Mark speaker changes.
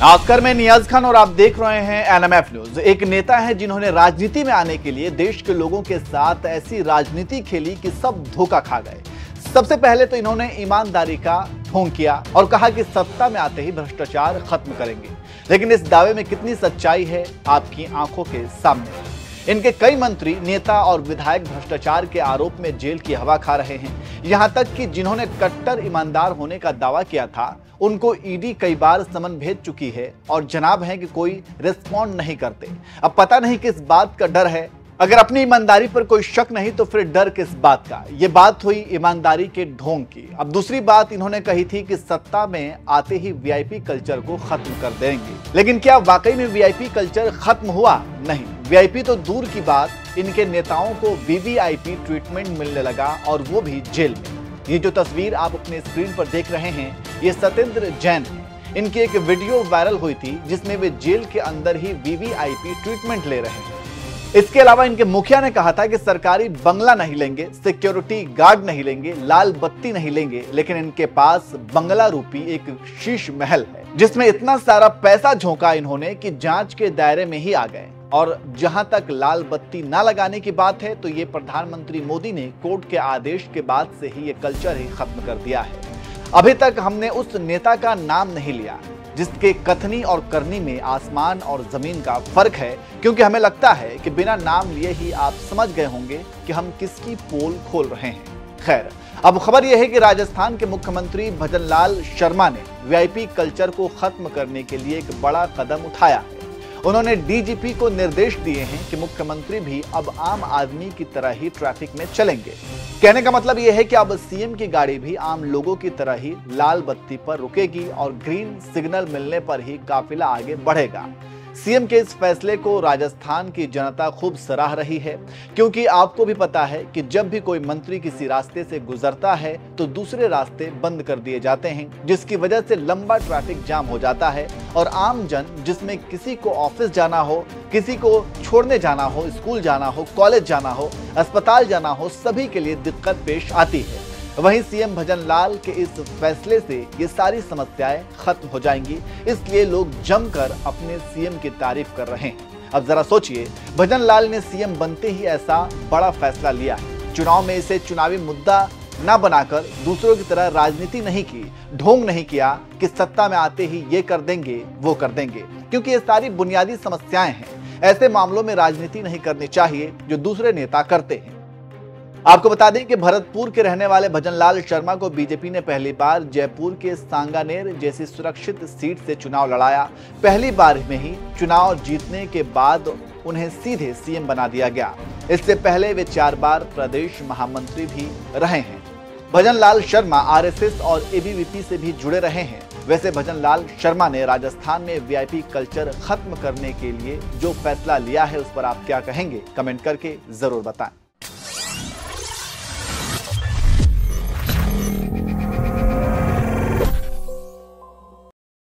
Speaker 1: नमस्कार, मैं नियाज खान और आप देख रहे हैं एनएमएफ न्यूज। एक नेता है जिन्होंने राजनीति में आने के लिए देश के लोगों के साथ ऐसी राजनीति खेली कि सब धोखा खा गए। सबसे पहले तो इन्होंने ईमानदारी का ढोंग किया और कहा कि सत्ता में आते ही भ्रष्टाचार खत्म करेंगे, लेकिन इस दावे में कितनी सच्चाई है आपकी आंखों के सामने। इनके कई मंत्री, नेता और विधायक भ्रष्टाचार के आरोप में जेल की हवा खा रहे हैं। यहां तक कि जिन्होंने कट्टर ईमानदार होने का दावा किया था, उनको ईडी कई बार समन भेज चुकी है और जनाब है कि कोई रिस्पॉन्ड नहीं करते। अब पता नहीं किस बात का डर है। अगर अपनी ईमानदारी पर कोई शक नहीं तो फिर डर किस बात का। ये बात हुई ईमानदारी के ढोंग की। अब दूसरी बात इन्होंने कही थी कि सत्ता में आते ही वीआईपी कल्चर को खत्म कर देंगे, लेकिन क्या वाकई में वीआईपी कल्चर खत्म हुआ? नहीं। वीआईपी तो दूर की बात, इनके नेताओं को वीवीआईपी ट्रीटमेंट मिलने लगा और वो भी जेल में। ये जो तस्वीर आप अपने स्क्रीन पर देख रहे हैं, ये सत्येंद्र जैन है। इनकी एक वीडियो वायरल हुई थी जिसमें वे जेल के अंदर ही वीवीआईपी ट्रीटमेंट ले रहे हैं। इसके अलावा इनके मुखिया ने कहा था कि सरकारी बंगला नहीं लेंगे, सिक्योरिटी गार्ड नहीं लेंगे, लाल बत्ती नहीं लेंगे, लेकिन इनके पास बंगला रूपी एक शीश महल है जिसमें इतना सारा पैसा झोंका इन्होंने कि जांच के दायरे में ही आ गए। और जहां तक लाल बत्ती ना लगाने की बात है तो ये प्रधानमंत्री मोदी ने कोर्ट के आदेश के बाद से ही ये कल्चर ही खत्म कर दिया है। अभी तक हमने उस नेता का नाम नहीं लिया जिसके कथनी और करनी में आसमान और जमीन का फर्क है, क्योंकि हमें लगता है कि बिना नाम लिए ही आप समझ गए होंगे कि हम किसकी पोल खोल रहे हैं। खैर, अब खबर यह है कि राजस्थान के मुख्यमंत्री भजनलाल शर्मा ने वीआईपी कल्चर को खत्म करने के लिए एक बड़ा कदम उठाया है। उन्होंने डीजीपी को निर्देश दिए हैं कि मुख्यमंत्री भी अब आम आदमी की तरह ही ट्रैफिक में चलेंगे। कहने का मतलब यह है कि अब सीएम की गाड़ी भी आम लोगों की तरह ही लाल बत्ती पर रुकेगी और ग्रीन सिग्नल मिलने पर ही काफिला आगे बढ़ेगा। सीएम के इस फैसले को राजस्थान की जनता खूब सराह रही है, क्योंकि आपको भी पता है कि जब भी कोई मंत्री किसी रास्ते से गुजरता है तो दूसरे रास्ते बंद कर दिए जाते हैं, जिसकी वजह से लंबा ट्रैफिक जाम हो जाता है और आम जन, जिसमें किसी को ऑफिस जाना हो, किसी को छोड़ने जाना हो, स्कूल जाना हो, कॉलेज जाना हो, अस्पताल जाना हो, सभी के लिए दिक्कत पेश आती है। वहीं सीएम भजनलाल के इस फैसले से ये सारी समस्याएं खत्म हो जाएंगी, इसलिए लोग जमकर अपने सीएम की तारीफ कर रहे हैं। अब जरा सोचिए, भजनलाल ने सीएम बनते ही ऐसा बड़ा फैसला लिया है। चुनाव में इसे चुनावी मुद्दा न बनाकर दूसरों की तरह राजनीति नहीं की, ढोंग नहीं किया कि सत्ता में आते ही ये कर देंगे, वो कर देंगे, क्योंकि ये सारी बुनियादी समस्याएं हैं। ऐसे मामलों में राजनीति नहीं करनी चाहिए जो दूसरे नेता करते हैं। आपको बता दें कि भरतपुर के रहने वाले भजनलाल शर्मा को बीजेपी ने पहली बार जयपुर के सांगानेर जैसी सुरक्षित सीट से चुनाव लड़ाया। पहली बार में ही चुनाव जीतने के बाद उन्हें सीधे सीएम बना दिया गया। इससे पहले वे 4 बार प्रदेश महामंत्री भी रहे हैं। भजनलाल शर्मा आरएसएस और एबीवीपी से भी जुड़े रहे हैं। वैसे भजनलाल शर्मा ने राजस्थान में वीआईपी कल्चर खत्म करने के लिए जो फैसला लिया है, उस पर आप क्या कहेंगे? कमेंट करके जरूर बताएं।